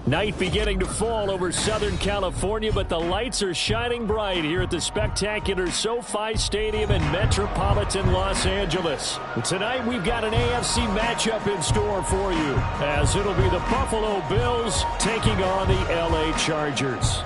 Night beginning to fall over Southern California, but the lights are shining bright here at the spectacular SoFi Stadium in metropolitan Los Angeles. Tonight we've got an AFC matchup in store for you, as it'll be the Buffalo Bills taking on the LA Chargers.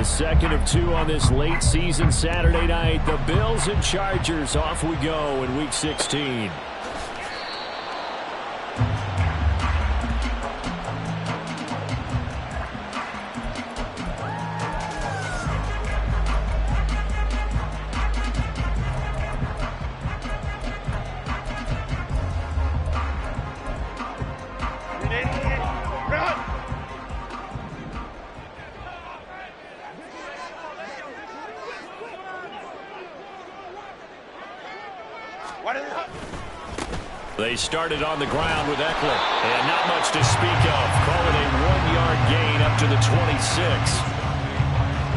Second of two on this late season Saturday night. The Bills and Chargers, off we go in Week 16. They started on the ground with Eckler, and not much to speak of. Call it a 1-yard gain up to the 26.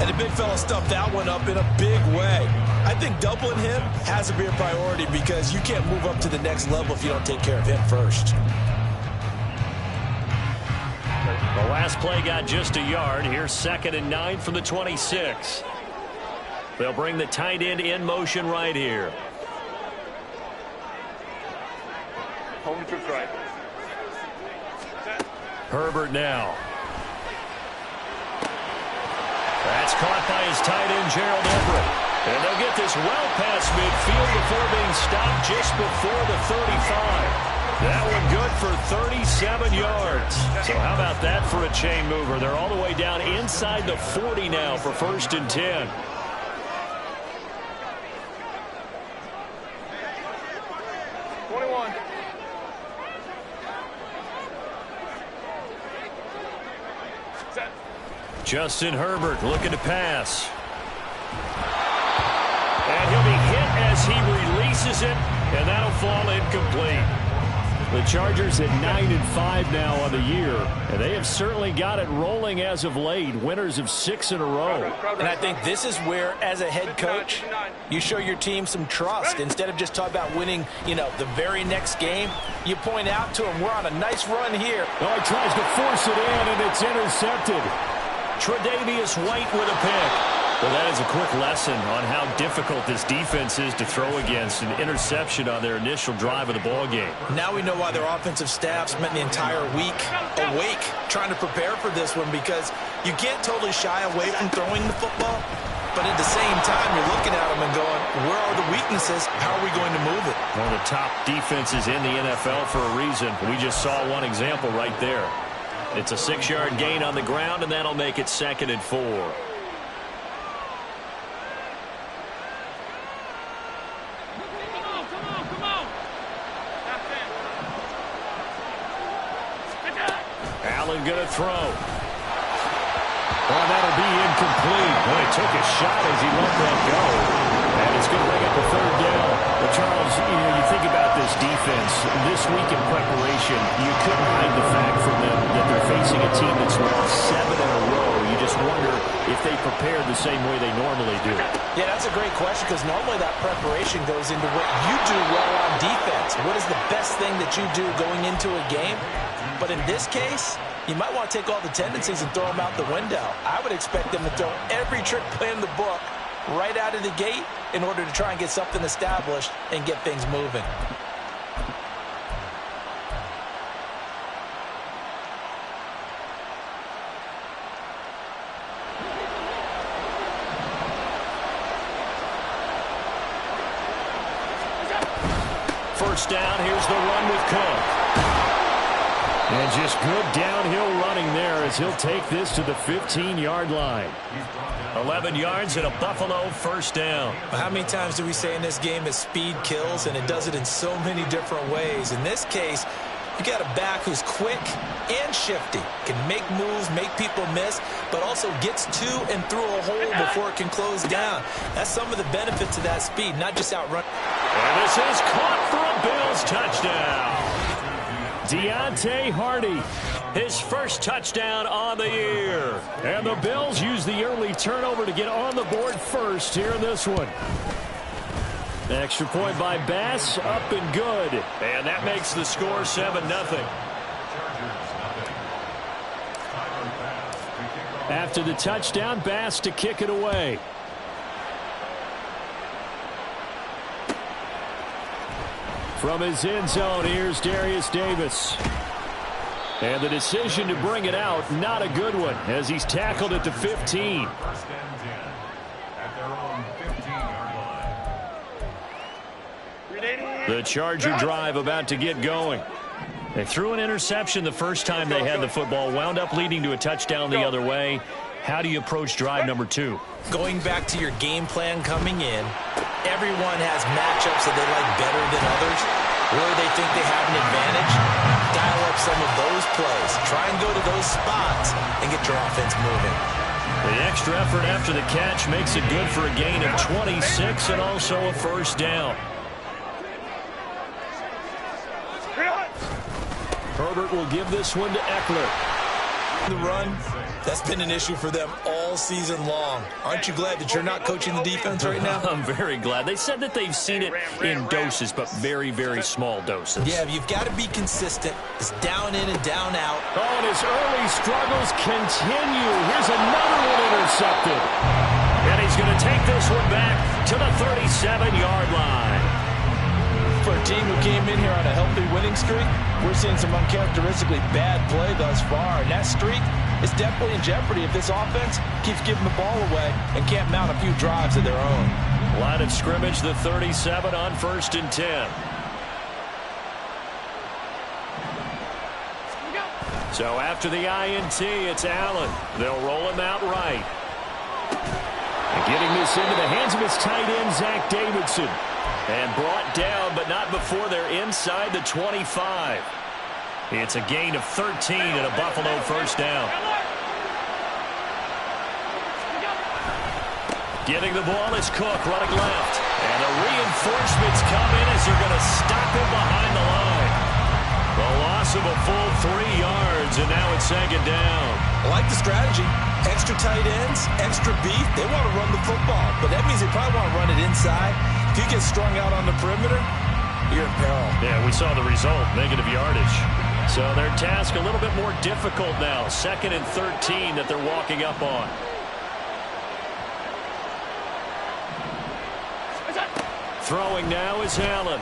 And the big fella stuffed that one up in a big way. I think doubling him has to be a priority because you can't move up to the next level if you don't take care of him first. The last play got just a yard. Here's 2nd and 9 from the 26. They'll bring the tight end in motion right here. Home to right. Herbert now. That's caught by his tight end, Gerald Everett. And they'll get this well past midfield before being stopped just before the 35. That one good for 37 yards. So how about that for a chain mover? They're all the way down inside the 40 now for 1st and 10. Justin Herbert looking to pass. And he'll be hit as he releases it, and that'll fall incomplete. The Chargers at 9-5 now on the year, and they have certainly got it rolling as of late. Winners of 6 in a row. And I think this is where, as a head coach, you show your team some trust. Instead of just talking about winning, the very next game, you point out to them, we're on a nice run here. Oh, he tries to force it in, and it's intercepted. Tre'Davious White with a pick. Well, that is a quick lesson on how difficult this defense is to throw against. An interception on their initial drive of the ball game. Now we know why their offensive staff spent the entire week awake trying to prepare for this one, because you can't totally shy away from throwing the football, but at the same time you're looking at them and going, where are the weaknesses? How are we going to move it? One of the top defenses in the NFL for a reason. We just saw one example right there. It's a 6-yard gain on the ground, and that'll make it 2nd and 4. Allen going to throw. Oh, that'll be incomplete. Well, he took a shot as he let that go. And it's going to bring up a 3rd down. But Charles, you think about this defense. This week in preparation, you couldn't hide the fact from them that they're facing a team that's lost 7 in a row. You just wonder if they prepared the same way they normally do. Yeah, that's a great question, because normally that preparation goes into what you do well on defense. What is the best thing that you do going into a game? But in this case, you might want to take all the tendencies and throw them out the window. I would expect them to throw every trick play in the book right out of the gate in order to try and get something established and get things moving. first down. Here's the run with Cook. And just good downhill running there as he'll take this to the 15-yard line. 11 yards and a Buffalo first down. How many times do we say in this game that speed kills, and it does it in so many different ways? In this case, you got a back who's quick and shifty, can make moves, make people miss, but also gets to and through a hole before it can close down. That's some of the benefits of that speed, not just outrun. And this is caught for a Bills touchdown. Deontay Hardy, his first touchdown on the year. And the Bills use the early turnover to get on the board first here in this one. Extra point by Bass, up and good. And that makes the score 7-0. After the touchdown, Bass to kick it away. From his end zone, here's Darius Davis. And the decision to bring it out, not a good one, as he's tackled at the 15. The Charger drive about to get going. They threw an interception the first time they had the football, wound up leading to a touchdown the other way. How do you approach drive number 2? Going back to your game plan coming in, everyone has matchups that they like better than others, where they think they have an advantage. Dial up some of those plays. Try and go to those spots and get your offense moving. The extra effort after the catch makes it good for a gain of 26 and also a first down. Herbert will give this one to Eckler. The run, that's been an issue for them all season long. Aren't you glad that you're not coaching the defense right now? I'm very glad. They said that they've seen it in doses, but very, very small doses. Yeah, you've got to be consistent. It's down in and down out. Oh, and his early struggles continue. Here's another one intercepted. And he's going to take this one back to the 37-yard line. For a team who came in here on a healthy winning streak, we're seeing some uncharacteristically bad play thus far. And that streak is definitely in jeopardy if this offense keeps giving the ball away and can't mount a few drives of their own. Line of scrimmage, the 37 on 1st and 10. So after the INT, it's Allen. They'll roll him out right. And getting this into the hands of his tight end, Zach Davidson. And brought down, but not before they're inside the 25. It's a gain of 13 and a Buffalo first down. Getting the ball is Cook running left. And the reinforcements come in as they're going to stop him behind the line. The loss of a full 3 yards, and now it's 2nd down. I like the strategy. Extra tight ends, extra beef. They want to run the football, but that means they probably want to run it inside. If you get strung out on the perimeter, you're in peril. Yeah, we saw the result, negative yardage. So their task a little bit more difficult now. 2nd and 13 that they're walking up on. Throwing now is Allen.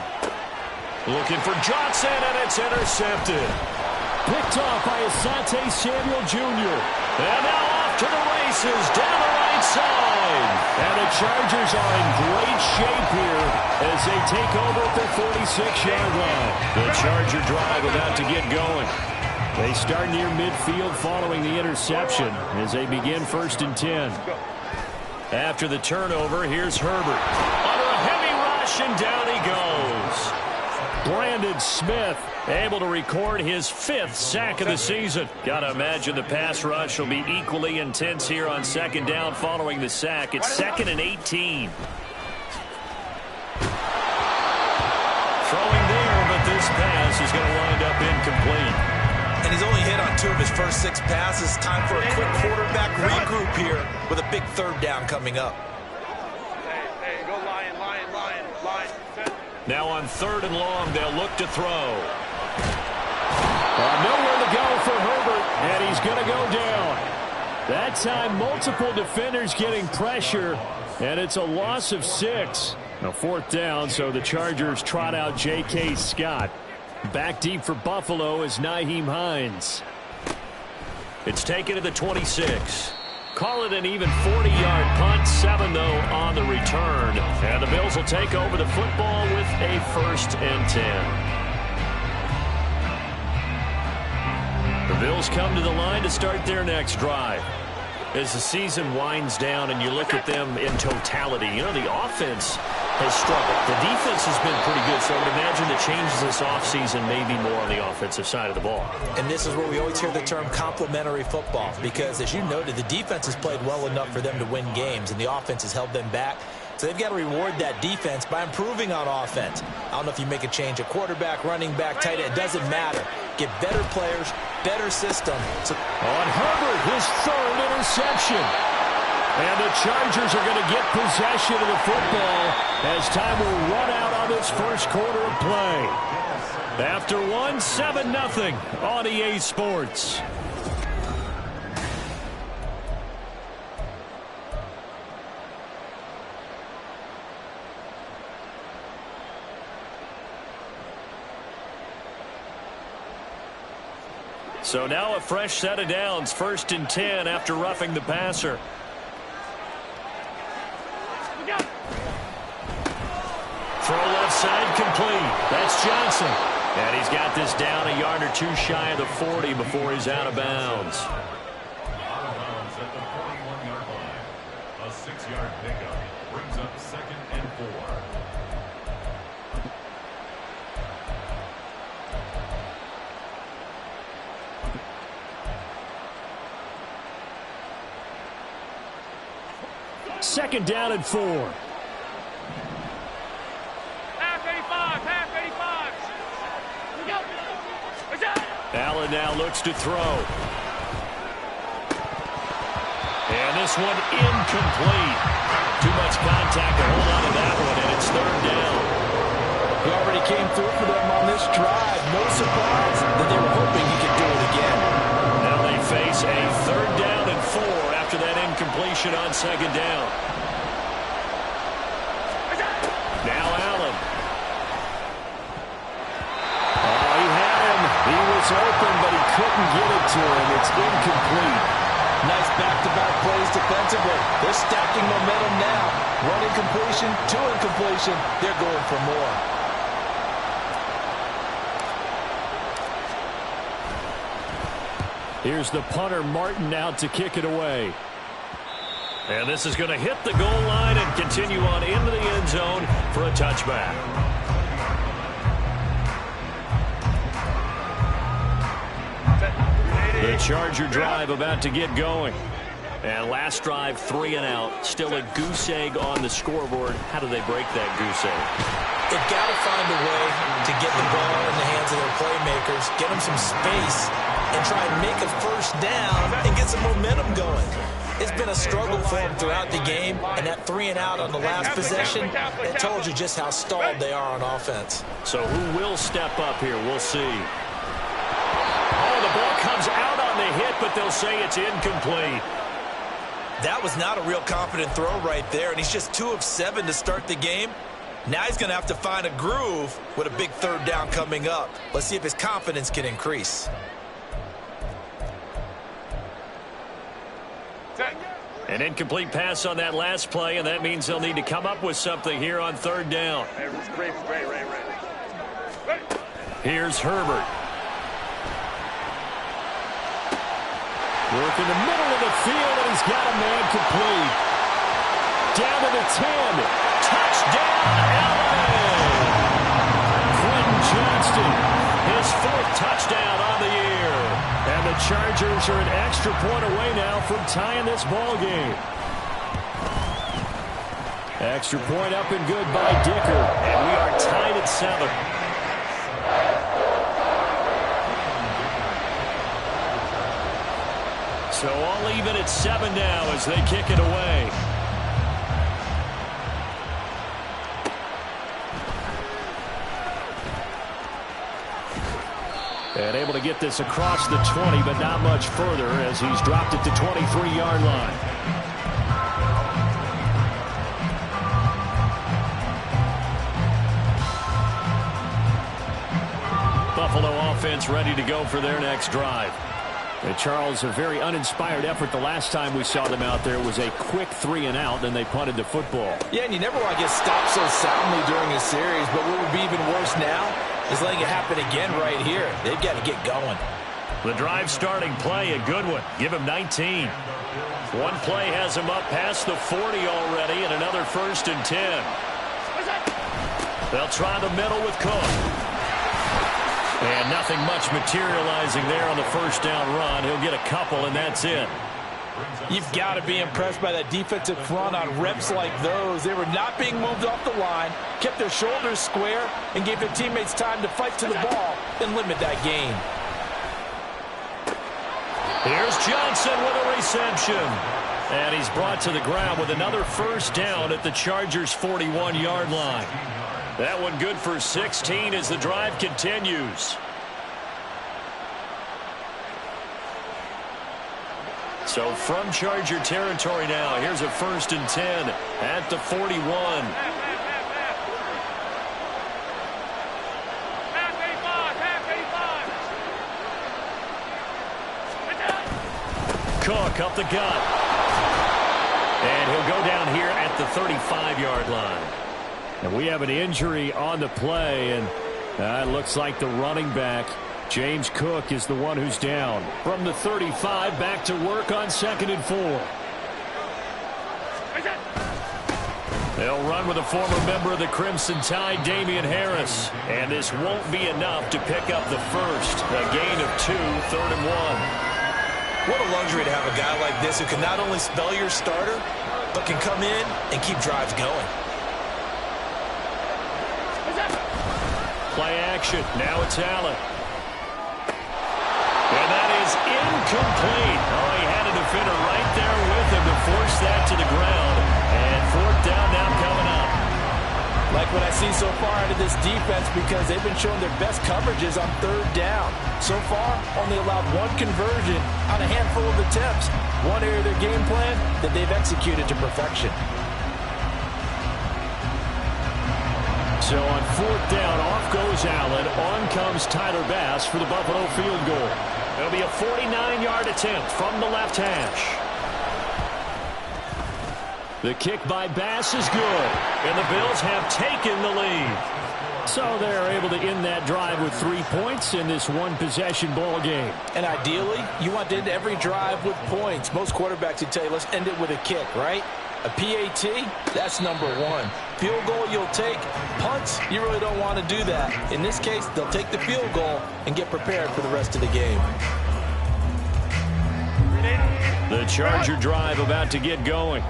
Looking for Johnson, and it's intercepted. Picked off by Asante Samuel Jr. And now off to the races down the right side. And the Chargers are in great shape here as they take over at the 46-yard line. The Charger drive about to get going. They start near midfield following the interception as they begin 1st and 10. After the turnover, here's Herbert. Under a heavy rush, and down he goes. Brandon Smith able to record his 5th sack of the season. Got to imagine the pass rush will be equally intense here on 2nd down following the sack. It's 2nd and 18. Throwing there, but this pass is going to wind up incomplete. And he's only hit on 2 of his first 6 passes. Time for a quick quarterback regroup here with a big 3rd down coming up. Hey, go line. Now on 3rd and long, they'll look to throw. Nowhere to go for Herbert, and he's going to go down. That time, multiple defenders getting pressure, and it's a loss of 6. Now 4th down, so the Chargers trot out J.K. Scott. Back deep for Buffalo is Nyheim Hines. It's taken to the 26. Call it an even 40-yard punt, 7 though on the return. And the Bills will take over the football with a 1st and 10. The Bills come to the line to start their next drive. As the season winds down and you look at them in totality, you know, the offense has struggled. The defense has been pretty good, so I would imagine the changes this offseason may be more on the offensive side of the ball. And this is where we always hear the term complementary football, because as you noted, the defense has played well enough for them to win games, and the offense has held them back. So they've got to reward that defense by improving on offense. I don't know if you make a change at quarterback, running back, tight end. It doesn't matter. Get better players, better system. On Herbert, his 3rd interception. And the Chargers are going to get possession of the football as time will run out on this first quarter of play. After 7-0 on EA Sports. So now a fresh set of downs, 1st and 10 after roughing the passer. Throw left side complete. That's Johnson. And he's got this down a yard or 2 shy of the 40 before he's out of bounds. Out of bounds at the 41-yard line. A 6-yard pickup brings up 2nd and 4. Second down and 4. Allen now looks to throw. And this one incomplete. Too much contact to hold on to that one, and it's 3rd down. He already came through for them on this drive. No surprise that they were hoping he could do it again. Now they face a 3rd down and 4 after that incompletion on 2nd down. Now Allen. He was open, but he couldn't get it to him. It's incomplete. Nice back-to-back plays defensively. They're stacking momentum now. 1 incompletion, 2 incompletion. They're going for more. Here's the punter, Martin, out to kick it away. And this is going to hit the goal line and continue on into the end zone for a touchback. The Charger drive about to get going. And last drive, 3 and out. Still a goose egg on the scoreboard. How do they break that goose egg? They've got to find a way to get the ball in the hands of their playmakers, get them some space, and try and make a 1st down and get some momentum going. It's been a struggle for them throughout the game, and that 3 and out on the last possession, it told you just how stalled they are on offense. So who will step up here? We'll see. Oh, the ball comes out on the hit, but they'll say it's incomplete. That was not a real confident throw right there, and he's just 2 of 7 to start the game. Now he's going to have to find a groove with a big 3rd down coming up. Let's see if his confidence can increase. An incomplete pass on that last play, and that means they'll need to come up with something here on 3rd down. Here's Herbert. Work in the middle of the field, and he's got a man complete. Down to the 10. Touchdown, Allen! Quentin Johnston, his 4th touchdown on the year. And the Chargers are an extra point away now from tying this ball game. Extra point up and good by Dicker. And we are tied at 7. So all even at 7 now as they kick it away. And able to get this across the 20, but not much further as he's dropped it to 23-yard line. Buffalo offense ready to go for their next drive. And Charles, a very uninspired effort the last time we saw them out there. It was a quick 3-and-out, then they punted the football. Yeah, and you never want to get stopped so soundly during a series, but what would be even worse now is letting it happen again right here. They've got to get going. The drive starting play, a good one. Give him 19. One play has him up past the 40 already, and another 1st and 10. They'll try the middle with Cook. And nothing much materializing there on the first down run. He'll get a couple, and that's it. You've got to be impressed by that defensive front on reps like those. They were not being moved off the line, kept their shoulders square, and gave their teammates time to fight to the ball and limit that gain. Here's Johnson with a reception. And he's brought to the ground with another first down at the Chargers' 41-yard line. That one good for 16 as the drive continues. So from Charger territory now, here's a 1st and 10 at the 41. Cook up the gut. And he'll go down here at the 35-yard line. And we have an injury on the play, and it looks like the running back, James Cook, is the one who's down. From the 35, back to work on 2nd and 4. They'll run with a former member of the Crimson Tide, Damian Harris. And this won't be enough to pick up the first. A gain of 2, 3rd and 1. What a luxury to have a guy like this who can not only spell your starter, but can come in and keep drives going. Play action. Now it's Allen. And that is incomplete. Oh, he had a defender right there with him to force that to the ground. And 4th down now coming up. Like what I see so far out of this defense, because they've been showing their best coverages on 3rd down. So far, only allowed 1 conversion on a handful of attempts. One area of their game plan that they've executed to perfection. So on 4th down, off goes Allen. On comes Tyler Bass for the Buffalo field goal. It'll be a 49-yard attempt from the left hash. The kick by Bass is good, and the Bills have taken the lead. So they're able to end that drive with 3 points in this one-possession ball game. And ideally, you want to end every drive with points. Most quarterbacks would tell you, let's end it with a kick, right? A PAT, that's number 1. Field goal you'll take. Punts, you really don't want to do that. In this case, they'll take the field goal and get prepared for the rest of the game. The Charger drive about to get going.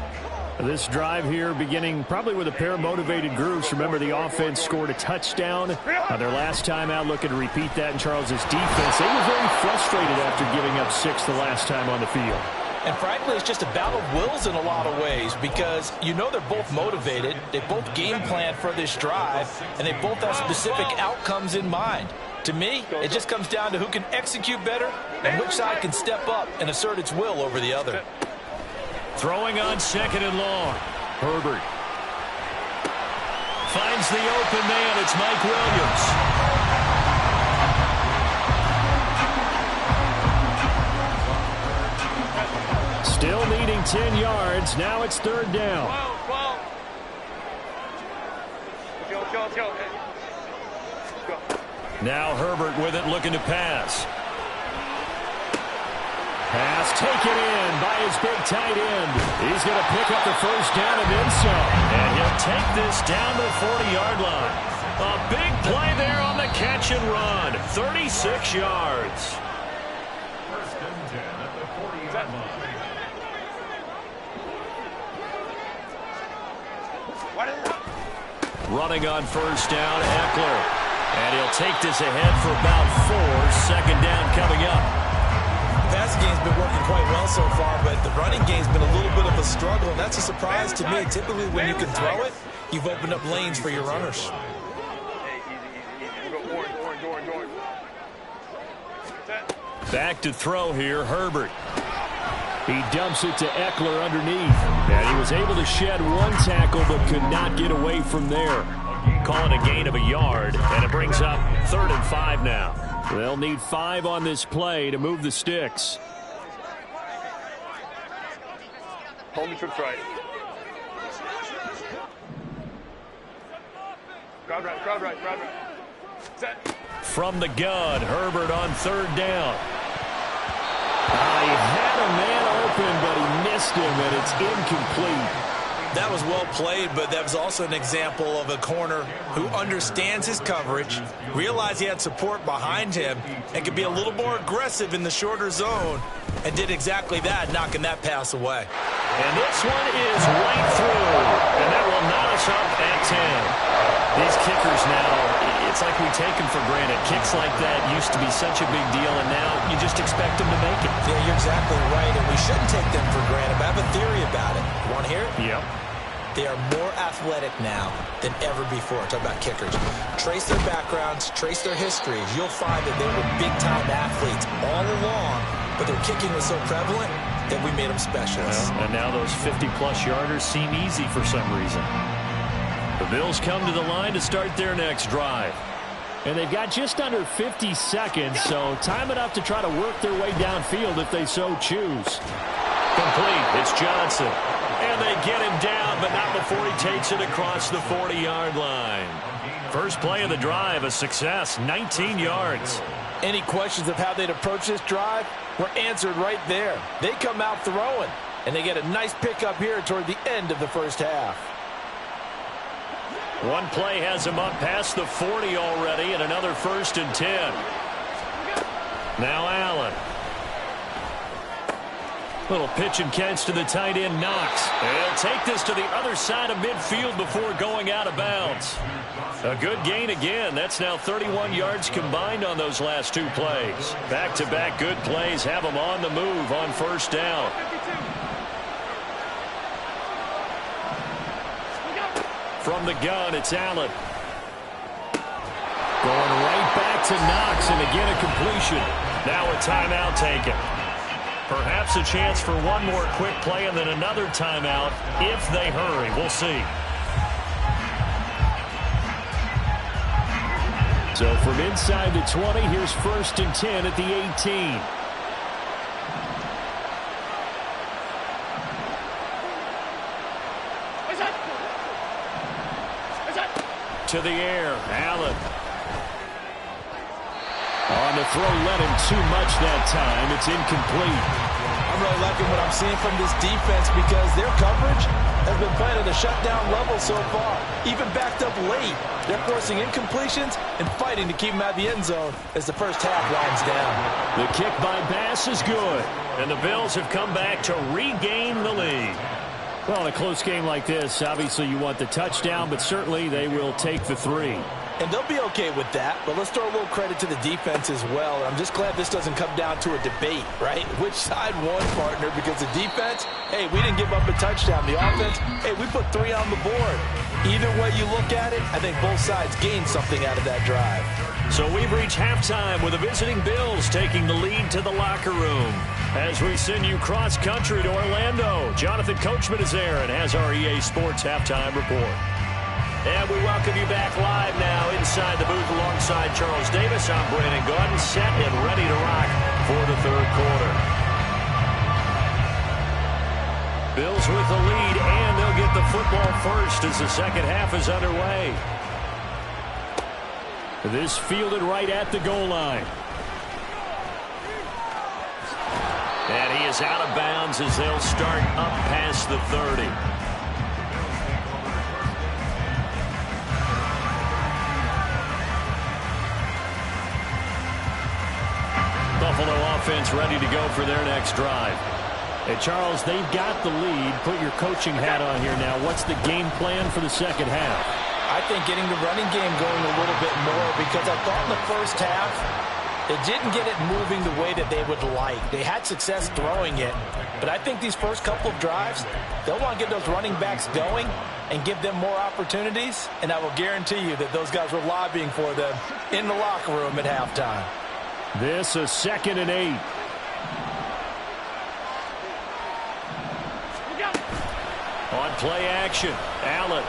This drive here beginning probably with a pair of motivated groups. Remember, the offense scored a touchdown their last time out. Looking to repeat that in Charles's defense. They were very frustrated after giving up 6 the last time on the field. And frankly, it's just a battle of wills in a lot of ways, because you know they're both motivated, they both game plan for this drive, and they both have specific outcomes in mind. To me, it just comes down to who can execute better and which side can step up and assert its will over the other. Throwing on 2nd and long. Herbert finds the open man. It's Mike Williams. Still needing 10 yards. Now it's 3rd down. Now Herbert with it, looking to pass. Pass taken in by his big tight end. He's going to pick up the first down and then some. And he'll take this down to the 40-yard line. A big play there on the catch and run. 36 yards. 1st and 10 at the 40-yard line. Running on 1st down, Eckler. And he'll take this ahead for about 4. 2nd down coming up. The passing game's been working quite well so far, but the running game's been a little bit of a struggle, and that's a surprise to me. Typically, when you can throw it, you've opened up lanes for your runners. Back to throw here, Herbert. He dumps it to Eckler underneath. And he was able to shed 1 tackle, but could not get away from there. Calling a gain of a yard, and it brings up 3rd and 5 now. They'll need 5 on this play to move the sticks. Hold me trips right. Crowd right, crowd right, crowd right. Set. From the gun, Herbert on 3rd down. He had a man open, but he missed him, and it's incomplete. That was well played, but that was also an example of a corner who understands his coverage, realized he had support behind him, and could be a little more aggressive in the shorter zone, and did exactly that, knocking that pass away. And this one is right through, and that will knot us up at 10. These kickers now, it's like we take them for granted. Kicks like that used to be such a big deal, and now you just expect them to make it. Yeah, you're exactly right, and we shouldn't take them for granted. But I have a theory about it. You want to hear it? Yep. They are more athletic now than ever before. Talk about kickers. Trace their backgrounds, trace their histories. You'll find that they were big-time athletes all along, but their kicking was so prevalent that we made them specialists. Well, and now those 50-plus yarders seem easy for some reason. The Bills come to the line to start their next drive. And they've got just under 50 seconds, so time enough to try to work their way downfield if they so choose. Complete. It's Johnson. And they get him down, but not before he takes it across the 40-yard line. First play of the drive, a success, 19 yards. Any questions of how they'd approach this drive were answered right there. They come out throwing, and they get a nice pickup here toward the end of the first half. One play has him up past the 40 already, and another 1st and 10. Now Allen. Little pitch and catch to the tight end, Knox. They'll take this to the other side of midfield before going out of bounds. A good gain again. That's now 31 yards combined on those last 2 plays. Back-to-back good plays have them on the move on 1st down. From the gun, it's Allen. Going right back to Knox, and again a completion. Now a timeout taken. Perhaps a chance for one more quick play and then another timeout if they hurry. We'll see. So from inside the 20, here's 1st and 10 at the 18. To the air, Allen. On the throw, let him too much that time. It's incomplete. I'm really liking what I'm seeing from this defense because their coverage has been playing at a shutdown level so far. Even backed up late, they're forcing incompletions and fighting to keep them out of the end zone as the first half winds down. The kick by Bass is good, and the Bills have come back to regain the lead. Well, in a close game like this, obviously you want the touchdown, but certainly they will take the 3. And they'll be okay with that, but let's throw a little credit to the defense as well. I'm just glad this doesn't come down to a debate, right? Which side won, partner? Because the defense, hey, we didn't give up a touchdown. The offense, hey, we put 3 on the board. Either way you look at it, I think both sides gained something out of that drive. So we've reached halftime with the visiting Bills taking the lead to the locker room. As we send you cross-country to Orlando, Jonathan Coachman is there and has our EA Sports halftime report. And we welcome you back live now inside the booth alongside Charles Davis. I'm Brandon Gaudin, set and ready to rock for the 3rd quarter. Bills with the lead, and they'll get the football first as the second half is underway. This fielded right at the goal line. And he is out of bounds as they'll start up past the 30. Buffalo offense ready to go for their next drive. Hey, Charles, they've got the lead. Put your coaching hat on here now. What's the game plan for the second half? I think getting the running game going a little bit more because I thought in the first half they didn't get it moving the way that they would like. They had success throwing it, but I think these first couple of drives, they'll want to get those running backs going and give them more opportunities, and I will guarantee you that those guys were lobbying for them in the locker room at halftime. This is 2nd and 8. On play action, Allen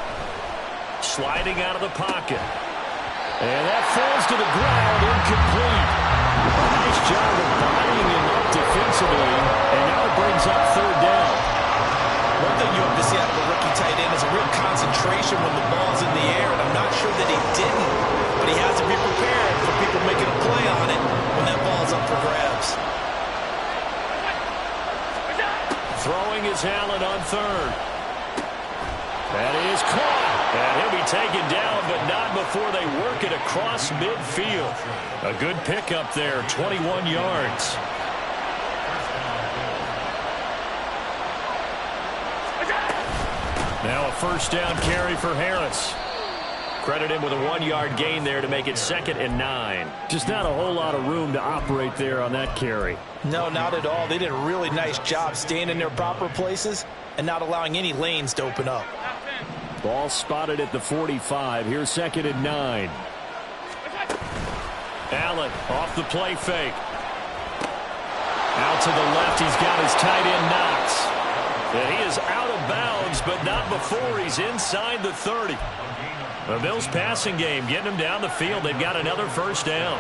sliding out of the pocket. And that falls to the ground, incomplete. job of bodying him up defensively, and now it brings up third down. One thing you have to see out of a rookie tight end is a real concentration when the ball's in the air, and I'm not sure that he didn't, but he has to be prepared for people making a play on it when that ball's up for grabs. Throwing is Allen on third. That is caught. And he'll be taken down, but not before they work it across midfield. A good pickup there, 21 yards. Now a first down carry for Harris. Credit him with a 1-yard gain there to make it 2nd and 9. Just not a whole lot of room to operate there on that carry. No, not at all. They did a really nice job staying in their proper places and not allowing any lanes to open up. Ball spotted at the 45. Here's 2nd and 9. Allen off the play fake. Out to the left. He's got his tight end Knox. And he is out of bounds, but not before he's inside the 30. The Bills passing game getting him down the field. They've got another first down.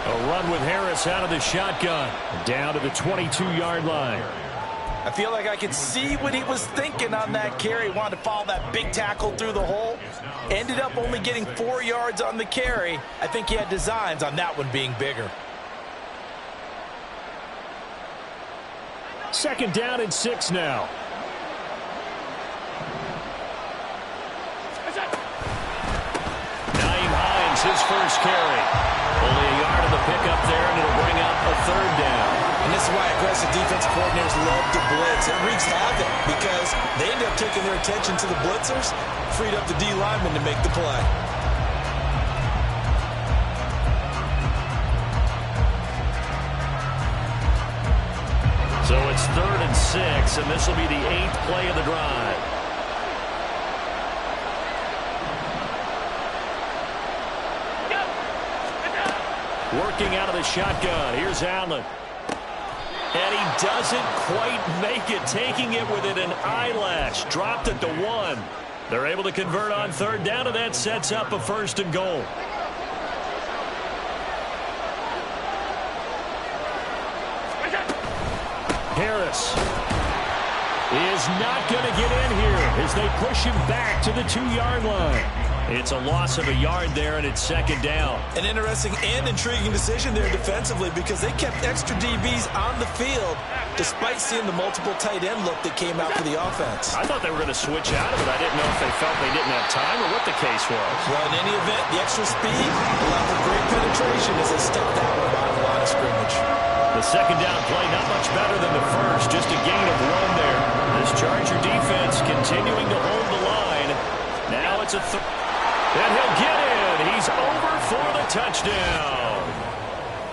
A run with Harris out of the shotgun. Down to the 22-yard line. I feel like I could see what he was thinking on that carry. Wanted to follow that big tackle through the hole. Ended up only getting 4 yards on the carry. I think he had designs on that one being bigger. 2nd down and 6 now. Naeem Hines, his first carry. Only a yard of the pickup there, and it'll bring up a 3rd down. And this is why aggressive defensive coordinators love to blitz. It wreaks havoc because they end up taking their attention to the blitzers, freed up the D lineman to make the play. So it's 3rd and 6, and this will be the 8th play of the drive. Working out of the shotgun. Here's Allen. And he doesn't quite make it, taking it within an eyelash. Dropped it to 1. They're able to convert on 3rd down, and that sets up a 1st and goal. Harris is not going to get in here as they push him back to the 2-yard line. It's a loss of a yard there, and it's 2nd down. An interesting and intriguing decision there defensively because they kept extra DBs on the field despite seeing the multiple tight end look that came out for the offense. I thought they were going to switch out of it. I didn't know if they felt they didn't have time or what the case was. Well, in any event, the extra speed allowed for great penetration as they stepped out on the line of scrimmage. The 2nd down play not much better than the first, just a gain of 1 there. This Charger defense continuing to hold the line. Now it's a and he'll get in. He's over for the touchdown.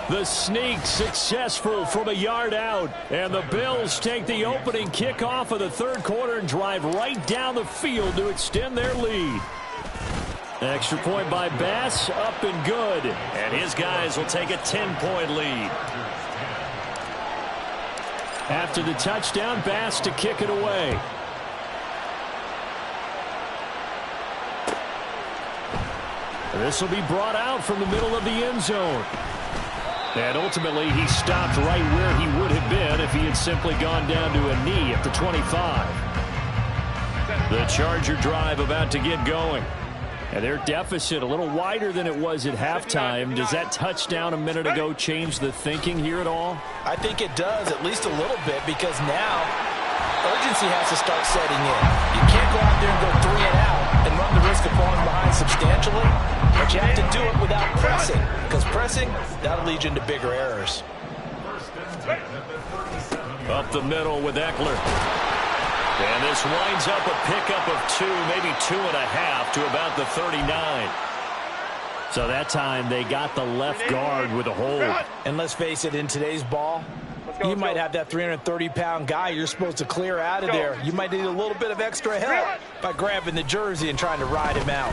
The sneak successful from a yard out. And the Bills take the opening kickoff of the 3rd quarter and drive right down the field to extend their lead. Extra point by Bass, up and good. And his guys will take a 10-point lead. After the touchdown, Bass to kick it away. This will be brought out from the middle of the end zone. And ultimately, he stopped right where he would have been if he had simply gone down to a knee at the 25. The Charger drive about to get going. And their deficit a little wider than it was at halftime. Does that touchdown a minute ago change the thinking here at all? I think it does, at least a little bit, because now urgency has to start setting in. You can't go out there and go 3 and out and run the risk of falling behind substantially, but you have to do it without pressing, because pressing, that'll lead you into bigger errors. Up the middle with Eckler. And this winds up a pickup of 2, maybe 2.5 to about the 39. So that time they got the left guard with a hold. And let's face it, in today's ball, you might have that 330-pound guy you're supposed to clear out of there. You might need a little bit of extra help by grabbing the jersey and trying to ride him out.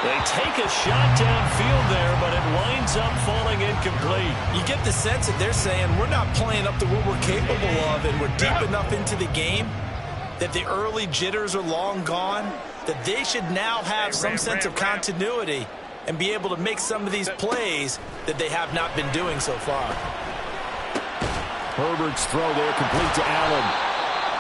They take a shot downfield there, but it winds up falling incomplete. You get the sense that they're saying we're not playing up to what we're capable of and we're deep enough into the game that the early jitters are long gone, that they should now have some sense of continuity and be able to make some of these plays that they have not been doing so far. Herbert's throw there complete to Allen.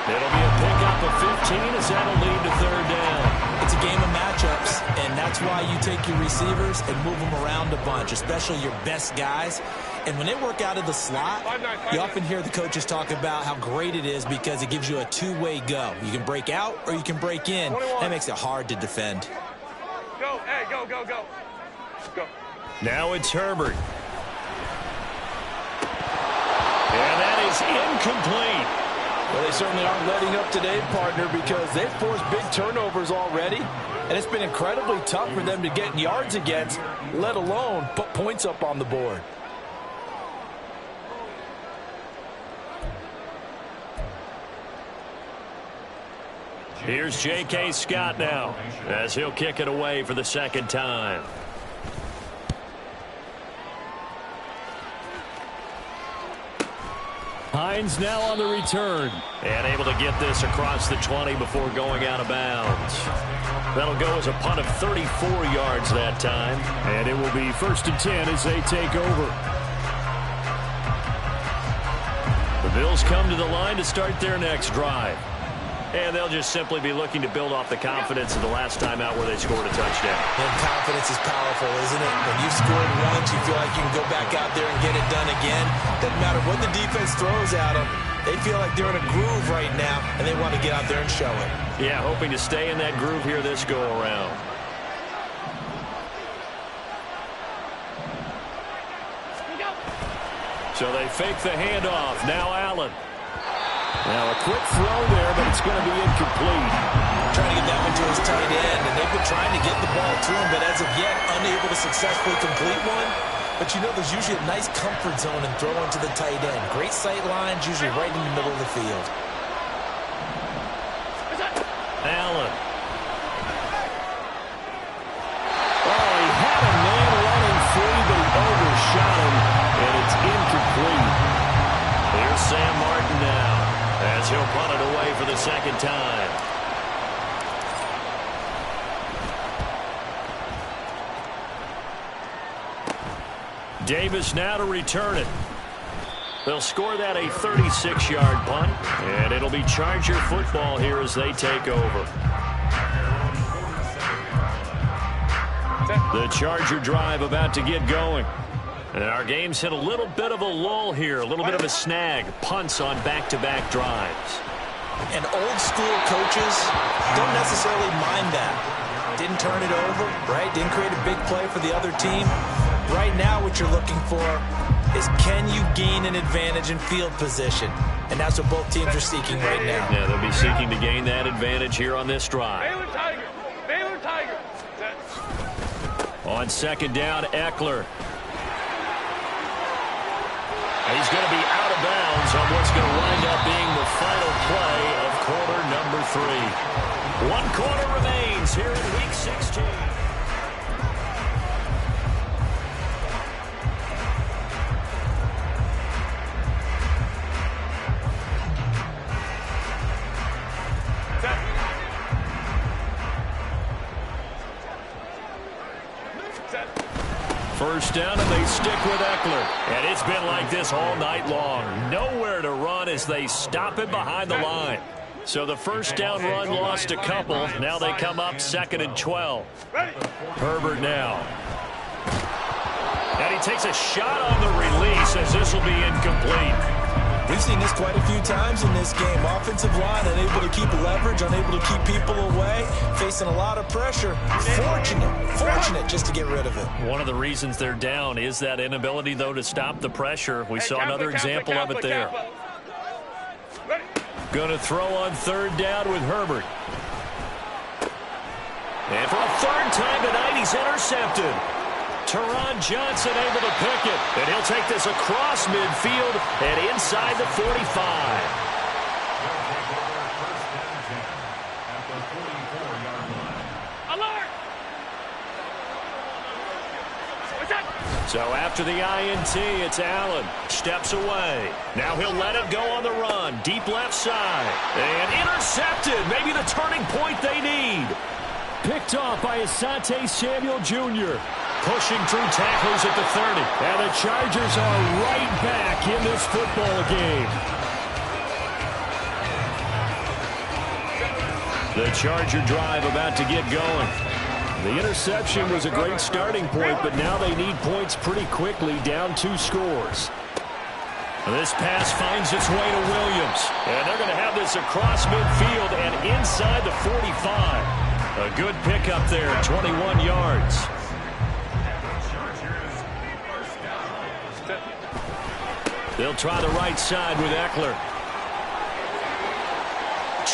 It'll be a pickup of 15 as that'll lead to third down. It's a game of matchups, and that's why you take your receivers and move them around a bunch, especially your best guys. And when they work out of the slot, you often hear the coaches talk about how great it is because it gives you a two-way go. You can break out or you can break in. That makes it hard to defend. Go, hey, go, go, go. Go. Now it's Herbert. And that is incomplete. Well, they certainly aren't letting up today, partner, because they've forced big turnovers already, and it's been incredibly tough for them to get yards against, let alone put points up on the board. Here's J.K. Scott now as he'll kick it away for the second time. Hines now on the return. And able to get this across the 20 before going out of bounds. That'll go as a punt of 34 yards that time. And it will be 1st and 10 as they take over. The Bills come to the line to start their next drive. And they'll just simply be looking to build off the confidence of the last time out where they scored a touchdown. And confidence is powerful, isn't it? When you've scored once, you feel like you can go back out there and get it done again. Doesn't matter what the defense throws at them. They feel like they're in a groove right now, and they want to get out there and show it. Yeah, hoping to stay in that groove here this go-around. So they fake the handoff. Now Allen. Now a quick throw there, but it's going to be incomplete. Trying to get that one to his tight end, and they've been trying to get the ball to him, but as of yet, unable to successfully complete one. But you know there's usually a nice comfort zone in throwing to the tight end. Great sight lines, usually right in the middle of the field. Allen. Oh, he had a man running free, but he overshot him, and it's incomplete. Here's Sam Martin now, as he'll punt it away for the second time. Davis now to return it. They'll score that a 36-yard punt, and it'll be Charger football here as they take over. The Charger drive about to get going. And our game's hit a little bit of a lull here, a little bit of a snag. Punts on back-to-back drives. And old school coaches don't necessarily mind that. Didn't turn it over, right? Didn't create a big play for the other team. Right now what you're looking for is can you gain an advantage in field position? And that's what both teams are seeking right now. Yeah, they'll be seeking to gain that advantage here on this drive. Baylor Tiger. Baylor Tiger. On second down, Eckler. He's going to be out of bounds on what's going to wind up being the final play of quarter number 3. 1 quarter remains here in Week 16. First down, and they stick with Eckler. And it's been like this all night long. Nowhere to run as they stop him behind the line. So the first down run lost a couple. Now they come up 2nd and 12. Herbert now. And he takes a shot on the release as this will be incomplete. We've seen this quite a few times in this game. Offensive line unable to keep leverage, unable to keep people away, facing a lot of pressure. Fortunate just to get rid of it. One of the reasons they're down is that inability, though, to stop the pressure. We saw another example of it there. Going to throw on third down with Herbert. And for a third time tonight, he's intercepted. Teron Johnson able to pick it. And he'll take this across midfield and inside the 45. Alert! What's that? So after the INT, it's Allen. Steps away. Now he'll let it go on the run. Deep left side. And intercepted. Maybe the turning point they need. Picked off by Asante Samuel Jr. Pushing through tacklers at the 30. And the Chargers are right back in this football game. The Charger drive about to get going. The interception was a great starting point, but now they need points pretty quickly, down 2 scores. This pass finds its way to Williams. And they're going to have this across midfield and inside the 45. A good pickup there, 21 yards. They'll try the right side with Eckler.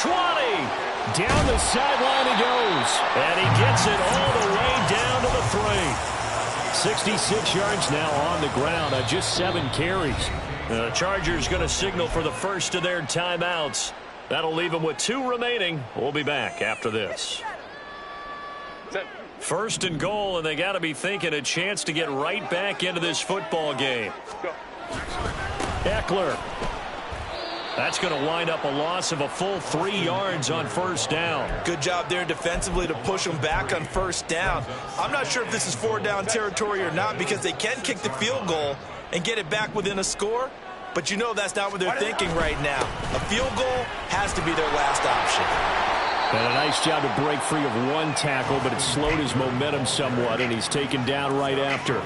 20! Down the sideline he goes. And he gets it all the way down to the 3. 66 yards now on the ground on just 7 carries. The Chargers going to signal for the first of their timeouts. That'll leave them with 2 remaining. We'll be back after this. First and goal, and they got to be thinking a chance to get right back into this football game. Eckler. That's going to wind up a loss of a full 3 yards on first down. Good job there defensively to push them back on first down. I'm not sure if this is 4-down territory or not because they can kick the field goal and get it back within a score. But you know that's not what they're thinking right now. A field goal has to be their last option. And a nice job to break free of 1 tackle, but it slowed his momentum somewhat, and he's taken down right after.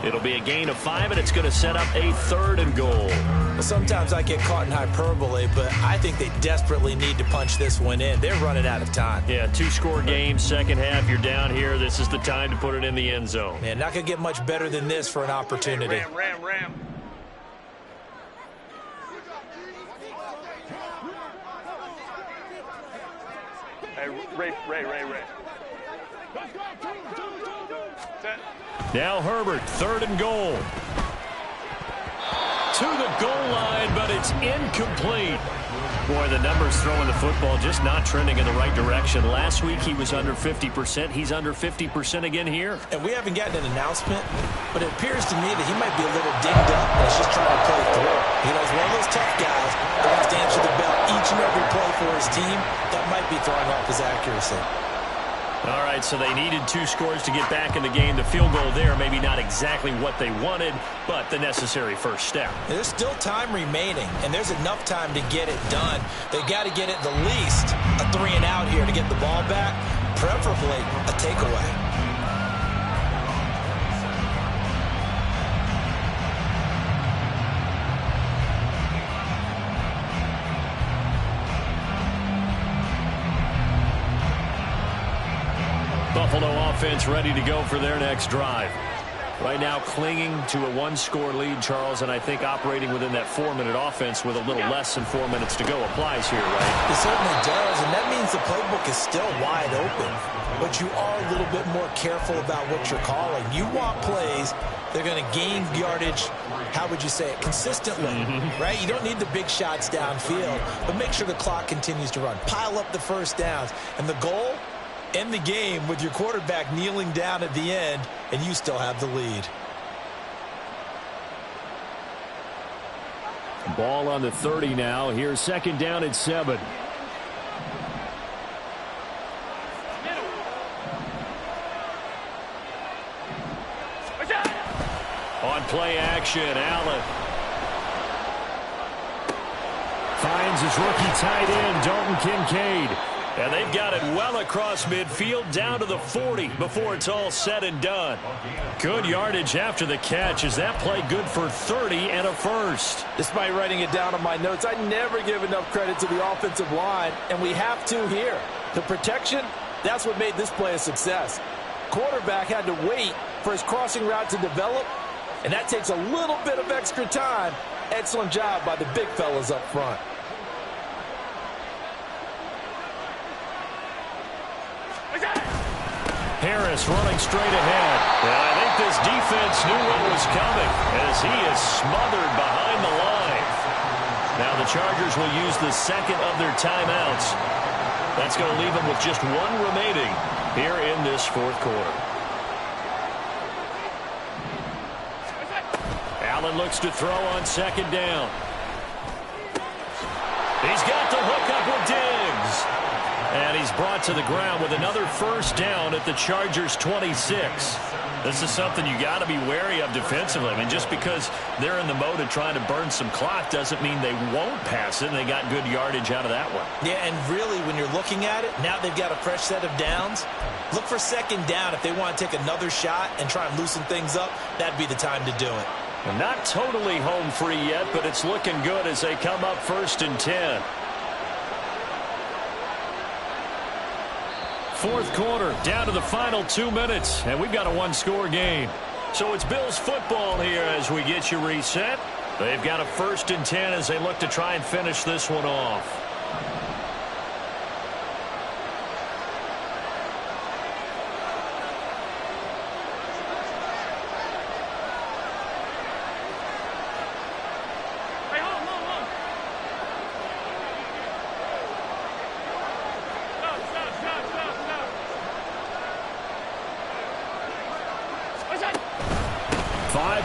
It'll be a gain of 5, and it's going to set up a 3rd and goal. Well, sometimes I get caught in hyperbole, but I think they desperately need to punch this one in. They're running out of time. Yeah, 2-score game, second half, you're down here. This is the time to put it in the end zone. Man, not going to get much better than this for an opportunity. Ram. Hey, Ray. Set. Now Herbert, 3rd and goal. To the goal line, but it's incomplete. Boy, the numbers throwing the football just not trending in the right direction. Last week he was under 50%. He's under 50% again here. And we haven't gotten an announcement, but it appears to me that he might be a little dinged up and he's just trying to play through. You know, he's one of those tough guys that has to answer the bell each and every play for his team. That might be throwing off his accuracy. All right, so they needed 2 scores to get back in the game. The field goal there, maybe not exactly what they wanted, but the necessary first step. There's still time remaining, and there's enough time to get it done. They've got to get it the least a 3 and out here to get the ball back, preferably a takeaway. Buffalo offense ready to go for their next drive. Right now clinging to a 1-score lead, Charles, and I think operating within that 4-minute offense with a little less than 4 minutes to go applies here, right? It certainly does, and that means the playbook is still wide open. But you are a little bit more careful about what you're calling. You want plays they're going to gain yardage, how would you say it, consistently, right? You don't need the big shots downfield, but make sure the clock continues to run. Pile up the first downs, and the goal, end the game with your quarterback kneeling down at the end, and you still have the lead. Ball on the 30 now. Here's 2nd down at 7. On play action, Allen finds his rookie tight end, Dalton Kincaid. And they've got it well across midfield down to the 40 before it's all said and done. Good yardage after the catch. Is that play good for 30 and a first? Despite writing it down on my notes, I never give enough credit to the offensive line, and we have to here. The protection, that's what made this play a success. Quarterback had to wait for his crossing route to develop, and that takes a little bit of extra time. Excellent job by the big fellas up front. Harris running straight ahead. And I think this defense knew what was coming as he is smothered behind the line. Now the Chargers will use the second of their timeouts. That's going to leave them with just one remaining here in this fourth quarter. Allen looks to throw on second down. He's got the hookup with Diggs. And he's brought to the ground with another first down at the Chargers' 26. This is something you got to be wary of defensively. I mean, just because they're in the mode of trying to burn some clock doesn't mean they won't pass it, and they got good yardage out of that one. Yeah, and really, when you're looking at it, now they've got a fresh set of downs. Look for second down. If they want to take another shot and try and loosen things up, that'd be the time to do it. And not totally home free yet, but it's looking good as they come up 1st and 10. Fourth quarter, down to the final 2 minutes, and we've got a one-score game. So it's Bills football here as we get you reset. They've got a 1st and 10 as they look to try and finish this one off.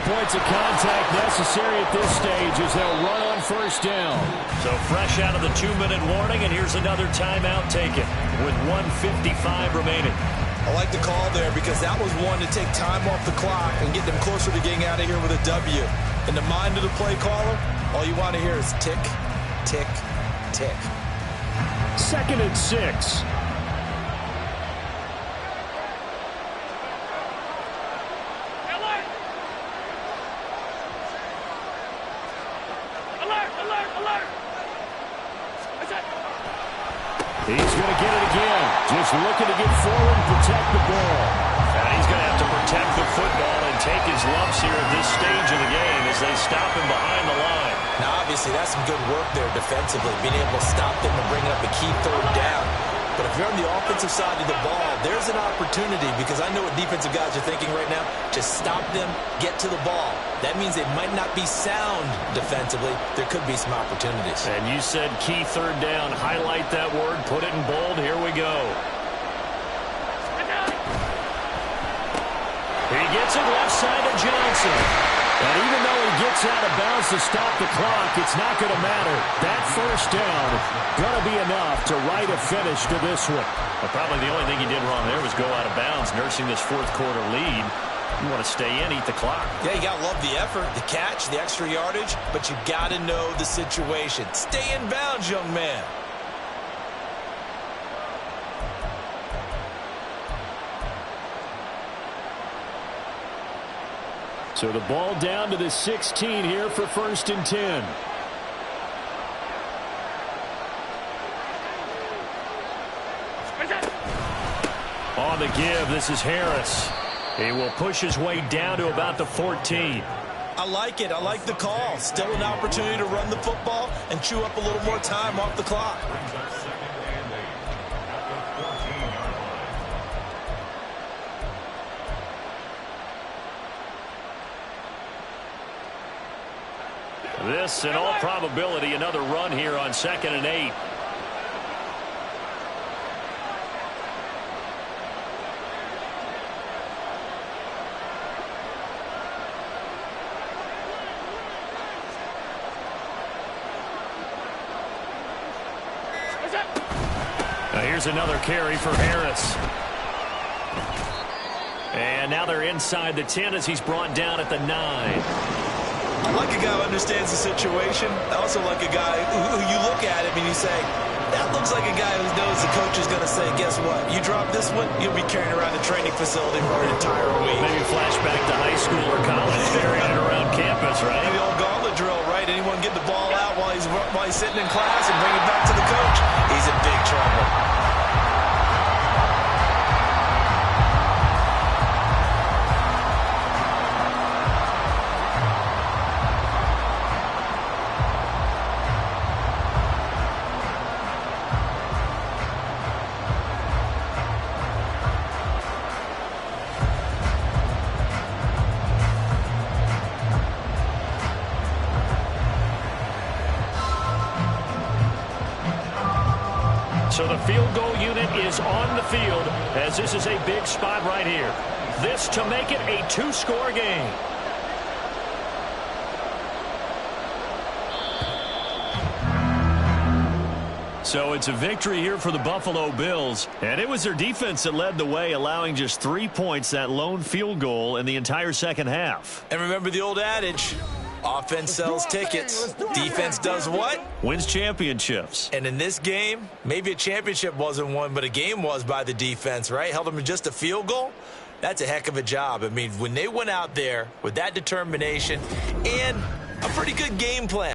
Points of contact necessary at this stage as they'll run on first down. So fresh out of the 2-minute warning, and here's another timeout taken with 1:55 remaining. I like the call there because that was one to take time off the clock and get them closer to getting out of here with a W. In the mind of the play caller, all you want to hear is tick, tick, tick. 2nd and 6. He's going to get it again. Just looking to get forward and protect the ball. And he's going to have to protect the football and take his lumps here at this stage of the game as they stop him behind the line. Now, obviously, that's some good work there defensively, being able to stop them and bring up a key 3rd down. But if you're on the offensive side of the ball, there's an opportunity because I know what defensive guys are thinking right now. Just stop them, get to the ball. That means they might not be sound defensively. There could be some opportunities. And you said key 3rd down. Highlight that word. Put it in bold. Here we go. He gets it left side to Johnson. And even though he gets out of bounds to stop the clock, it's not going to matter. That first down going to be enough to write a finish to this one. Well, probably the only thing he did wrong there was go out of bounds, nursing this 4th quarter lead. You want to stay in, eat the clock. Yeah, you got to love the effort, the catch, the extra yardage, but you got to know the situation. Stay in bounds, young man. So the ball down to the 16 here for 1st and 10. On the give, this is Harris. He will push his way down to about the 14. I like it. I like the call. Still an opportunity to run the football and chew up a little more time off the clock. This, in all probability, another run here on 2nd and 8. Now here's another carry for Harris. And now they're inside the 10 as he's brought down at the 9. I like a guy who understands the situation. I also like a guy who you look at him and you say, that looks like a guy who knows the coach is going to say, guess what? You drop this one, you'll be carrying around the training facility for an entire week. Maybe flashback to high school or college, carrying it around campus, right? The old gauntlet drill, right? Anyone get the ball out while he's sitting in class and bring it back to the coach? He's in big trouble. So the field goal unit is on the field as this is a big spot right here. This to make it a 2-score game. So it's a victory here for the Buffalo Bills. And it was their defense that led the way, allowing just 3 points, that lone field goal in the entire second half. And remember the old adage, offense sells tickets. Defense does what? Wins championships. And in this game, maybe a championship wasn't won, but a game was by the defense, right? Held them to just a field goal. That's a heck of a job. I mean, when they went out there with that determination and a pretty good game plan.